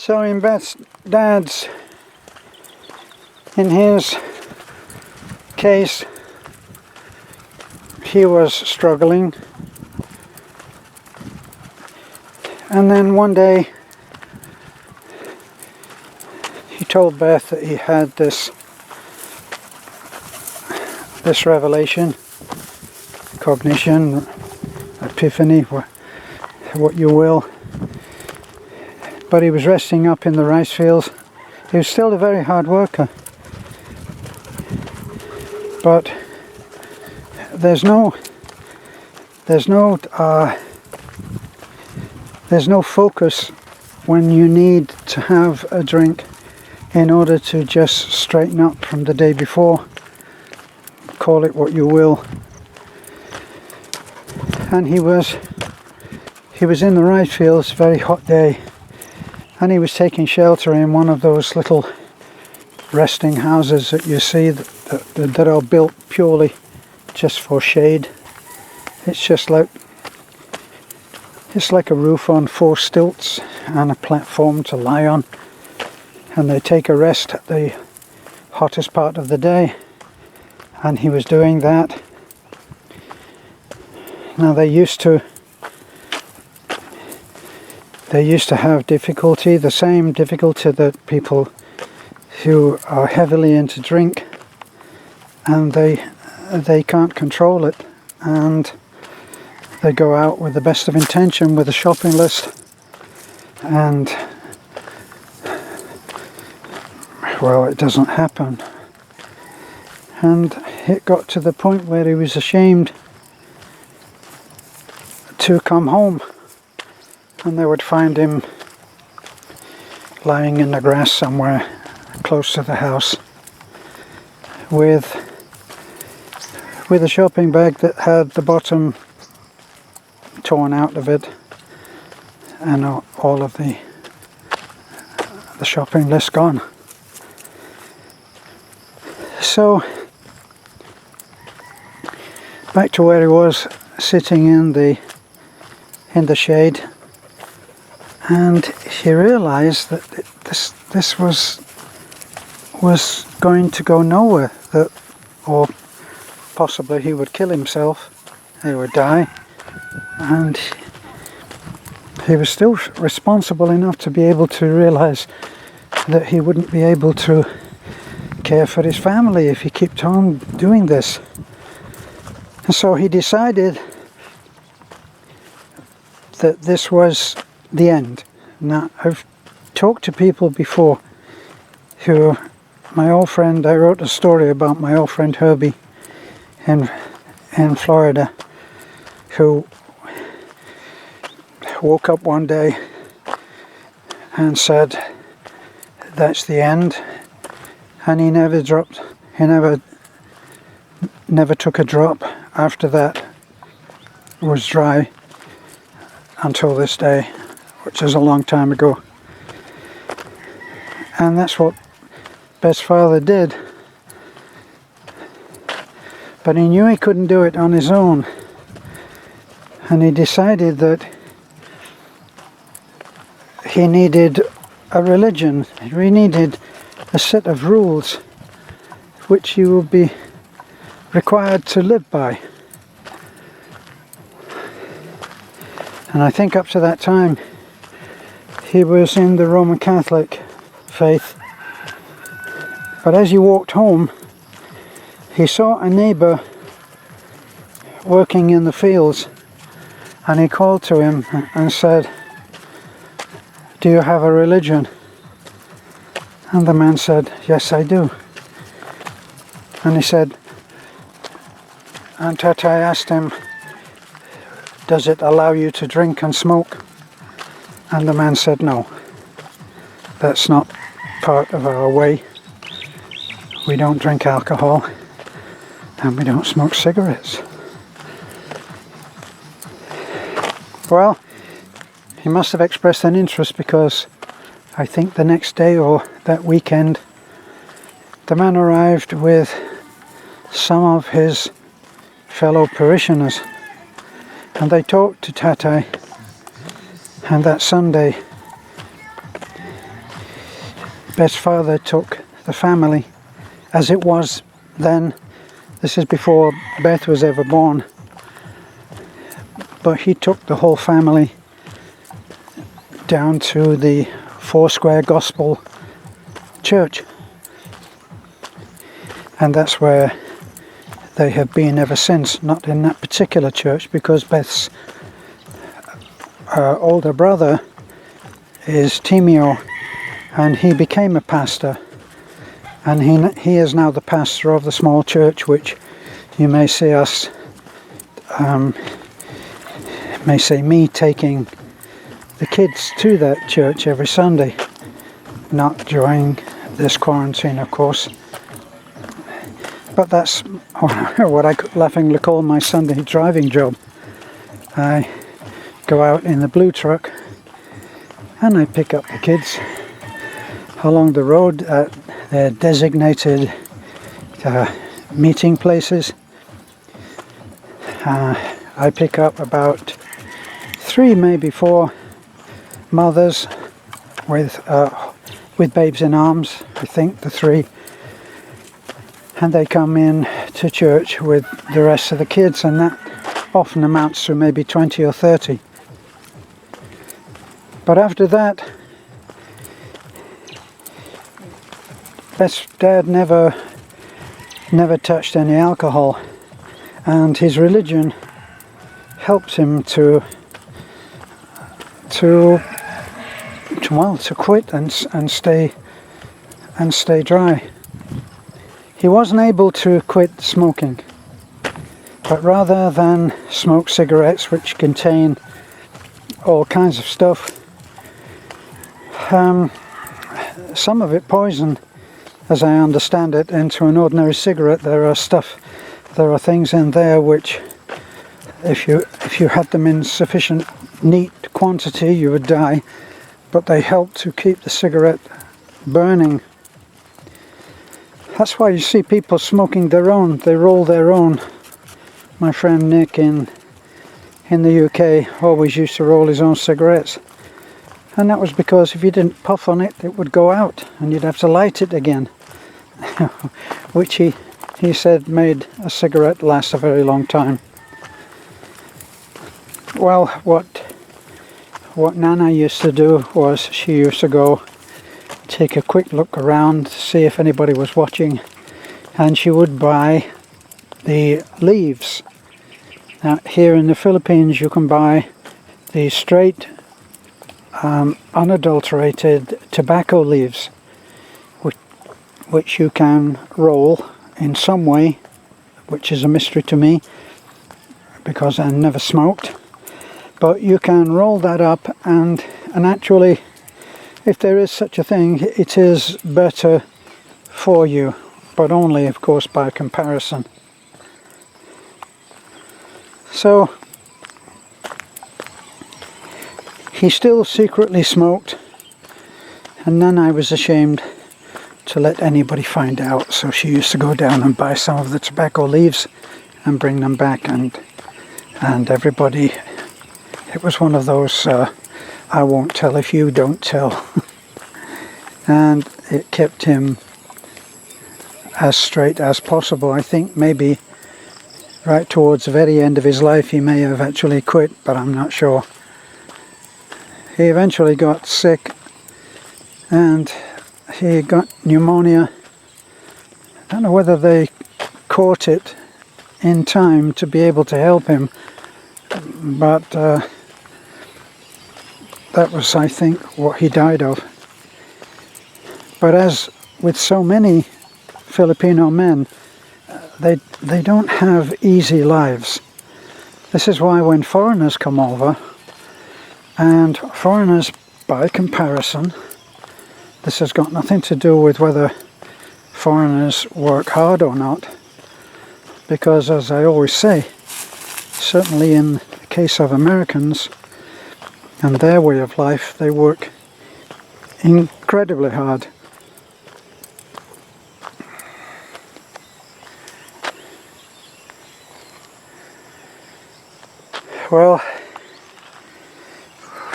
So in Beth's dad's, in his case, he was struggling, and then one day he told Beth that he had this revelation, cognition, epiphany, what you will. But he was resting up in the rice fields. He was still a very hard worker, but there's no focus when you need to have a drink in order to just straighten up from the day before. Call it what you will. And he was in the rice fields, very hot day, and he was taking shelter in one of those little resting houses that you see that are built purely just for shade. It's like a roof on 4 stilts and a platform to lie on, and they take a rest at the hottest part of the day, and he was doing that. Now they used to have difficulty, the same difficulty that people who are heavily into drink, and they can't control it, and they go out with the best of intention with a shopping list, and well, it doesn't happen. And it got to the point where he was ashamed to come home, and they would find him lying in the grass somewhere close to the house with a shopping bag that had the bottom torn out of it and all of the shopping list gone. So back to where he was, sitting in the shade, and he realized that this was going to go nowhere, or possibly he would kill himself, he would die, and he was still responsible enough to be able to realize that he wouldn't be able to care for his family if he kept on doing this. And so he decided that this was the end. Now, I've talked to people before who, my old friend, I wrote a story about my old friend Herbie in Florida, who woke up one day and said, that's the end, and he never took a drop after that. Was dry until this day, which is a long time ago. And that's what Beth's father did. But he knew he couldn't do it on his own, and he decided that he needed a religion, he needed a set of rules which he would be required to live by. And I think up to that time he was in the Roman Catholic faith. But as he walked home, he saw a neighbor working in the fields, and he called to him and said, do you have a religion? And the man said, yes, I do. And he said, and Tatai asked him, does it allow you to drink and smoke? And the man said, no, that's not part of our way. We don't drink alcohol, and we don't smoke cigarettes. Well, he must have expressed an interest, because I think the next day or that weekend, the man arrived with some of his fellow parishioners, and they talked to Tatai, and that Sunday Beth's father took the family, as it was then. This is before Beth was ever born. But he took the whole family down to the Foursquare Gospel Church. And that's where they have been ever since. Not in that particular church, because Beth's older brother is Timeo, and he became a pastor. And he is now the pastor of the small church, which you may see us, may say me taking the kids to that church every Sunday. Not during this quarantine, of course. But that's what I laughingly call my Sunday driving job. I go out in the blue truck and I pick up the kids along the road at their designated meeting places. I pick up about 3, maybe 4 mothers with babes in arms, I think, the 3. And they come in to church with the rest of the kids, and that often amounts to maybe 20 or 30. But after that, Beth's dad never touched any alcohol, and his religion helped him to quit and stay dry. He wasn't able to quit smoking, but rather than smoke cigarettes which contain all kinds of stuff, some of it poison, as I understand it, into an ordinary cigarette. There are things in there which, if you had them in sufficient neat quantity, you would die, but they help to keep the cigarette burning. That's why you see people smoking their own. They roll their own. My friend Nick in the UK always used to roll his own cigarettes. And that was because if you didn't puff on it, it would go out and you'd have to light it again. Which he said made a cigarette last a very long time. Well, what Nana used to do was she used to go take a quick look around to see if anybody was watching, and she would buy the leaves. Now, here in the Philippines you can buy the straight unadulterated tobacco leaves, which you can roll in some way, which is a mystery to me because I never smoked. But you can roll that up, and actually, if there is such a thing, it is better for you, but only, of course, by comparison. So he still secretly smoked, and then I was ashamed to let anybody find out, so she used to go down and buy some of the tobacco leaves and bring them back, and everybody, it was one of those I won't tell if you don't tell. And it kept him as straight as possible. I think maybe right towards the very end of his life he may have actually quit, but I'm not sure. He eventually got sick and he got pneumonia. I don't know whether they caught it in time to be able to help him, but that was, I think, what he died of. But as with so many Filipino men, they don't have easy lives. This is why when foreigners come over, and foreigners by comparison, this has got nothing to do with whether foreigners work hard or not, because as I always say, certainly in the case of Americans and their way of life, they work incredibly hard. Well,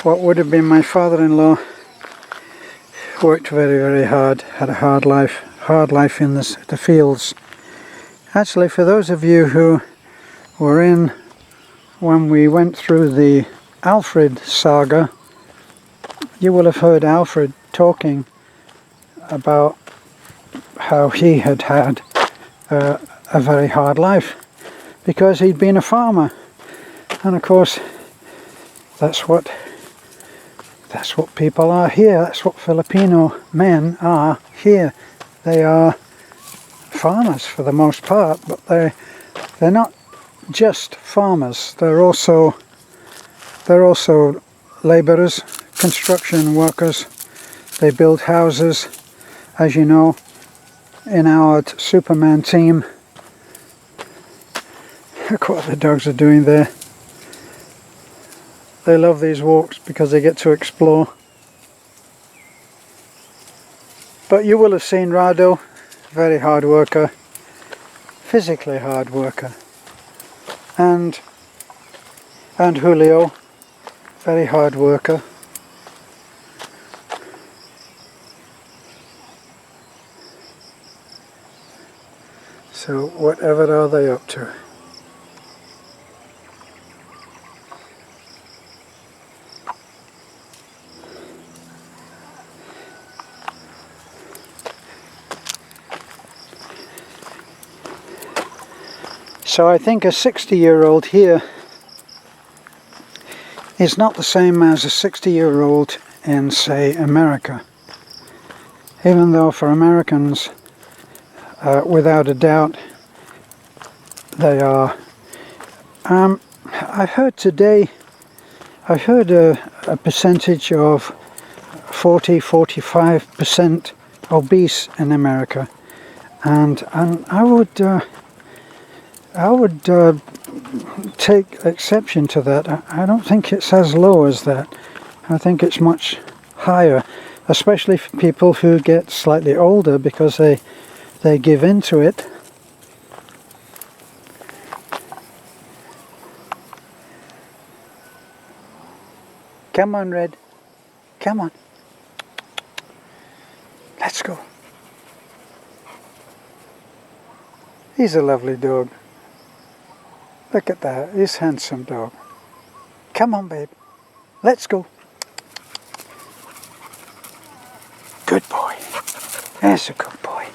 what would have been my father-in-law worked very, very hard, had a hard life in the fields. Actually, for those of you who were in when we went through the Alfred saga, you will have heard Alfred talking about how he had had a very hard life because he'd been a farmer, and of course that's what people are here. That's what Filipino men are here. They are farmers for the most part, but they're not just farmers. They're also labourers, construction workers. They build houses, as you know. In our Superman team, look what the dogs are doing there. They love these walks because they get to explore. But you will have seen Rado, very hard worker, physically hard worker, and Julio, very hard worker. So whatever are they up to? So I think a 60-year-old here is not the same as a 60-year-old in, say, America. Even though for Americans, without a doubt, they are. I heard today, I heard a percentage of 40–45% obese in America, and I would take exception to that. I don't think it's as low as that. I think it's much higher, especially for people who get slightly older because they give in to it. Come on, Red. Come on. Let's go. He's a lovely dog. Look at that. He's a handsome dog. Come on, babe. Let's go. Good boy. That's a good boy.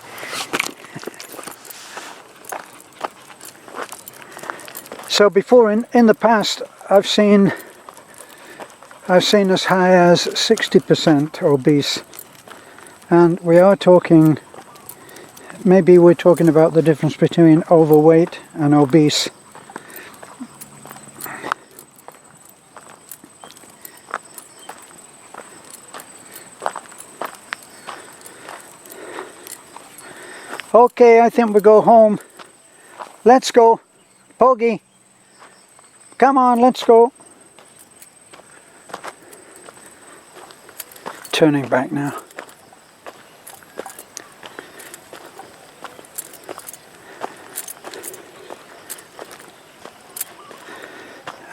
So before, in the past, I've seen as high as 60% obese, and we are talking, maybe we're talking about the difference between overweight and obese. Okay, I think we go home. Let's go. Poggy. Come on, let's go. Turning back now.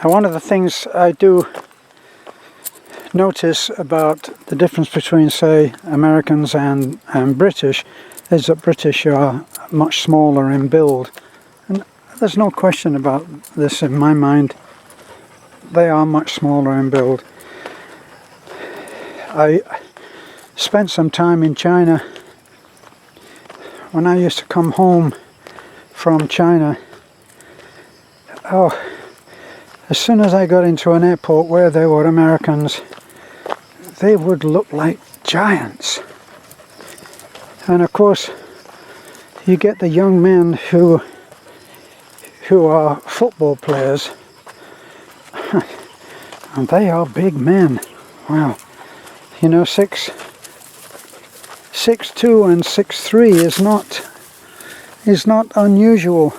And one of the things I do notice about the difference between, say, Americans and British is that British are much smaller in build. And there's no question about this in my mind. They are much smaller in build. I spent some time in China. When I used to come home from China, as soon as I got into an airport where there were Americans, they would look like giants. And of course, you get the young men who are football players, and they are big men. Wow. You know, 6'2" and 6'3" is not unusual.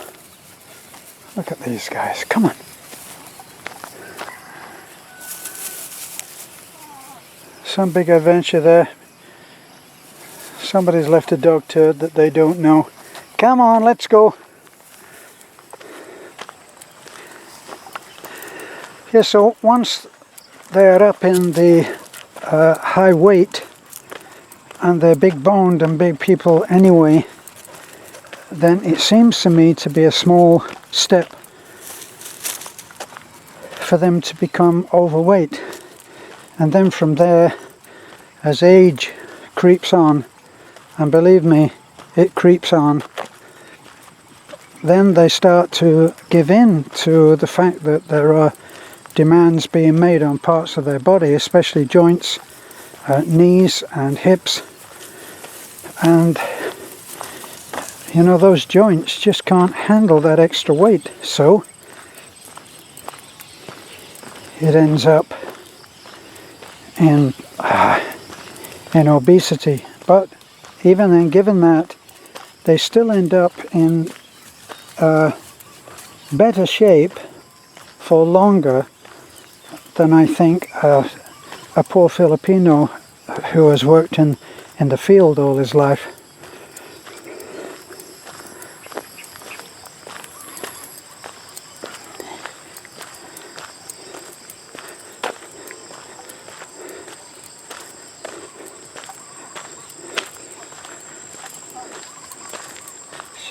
Look at these guys. Come on. Some big adventure there. Somebody's left a dog turd that they don't know. Come on, let's go. Yeah, so once they're up in the high weight, and they're big boned and big people anyway, then it seems to me to be a small step for them to become overweight. And then from there, as age creeps on, and believe me, it creeps on, then they start to give in to the fact that there are demands being made on parts of their body, especially joints, knees and hips, and you know, those joints just can't handle that extra weight, so it ends up in obesity. But even then, given that, they still end up in better shape for longer than I think a poor Filipino who has worked in the field all his life.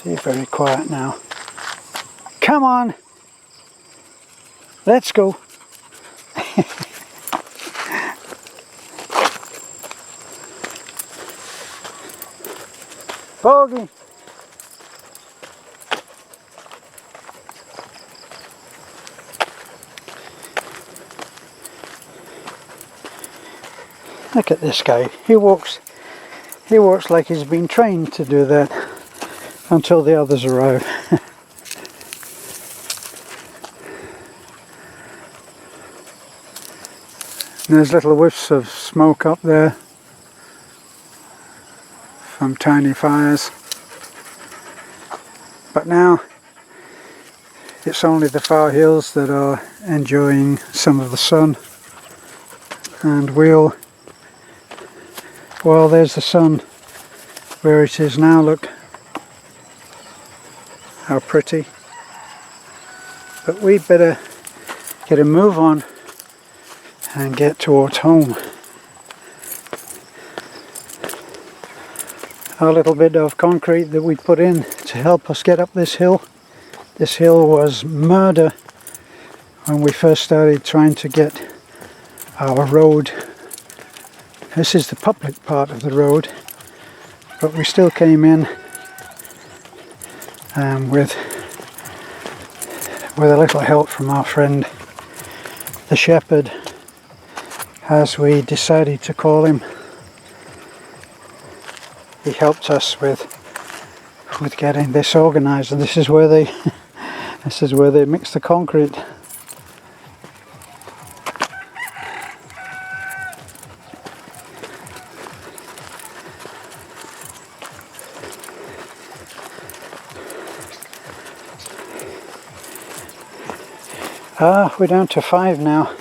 She's very quiet now. Come on, let's go. Bogey. Look at this guy. He walks like he's been trained to do that until the others arrive. There's little whiffs of smoke up there from tiny fires. But now it's only the far hills that are enjoying some of the sun. And well, there's the sun where it is now, look how pretty. But we'd better get a move on and get towards home. Our little bit of concrete that we put in to help us get up this hill. This hill was murder when we first started trying to get our road. This is the public part of the road, but we still came in with a little help from our friend the shepherd, as we decided to call him. He helped us with getting this organized, and this is where they mix the concrete. We're down to 5 now.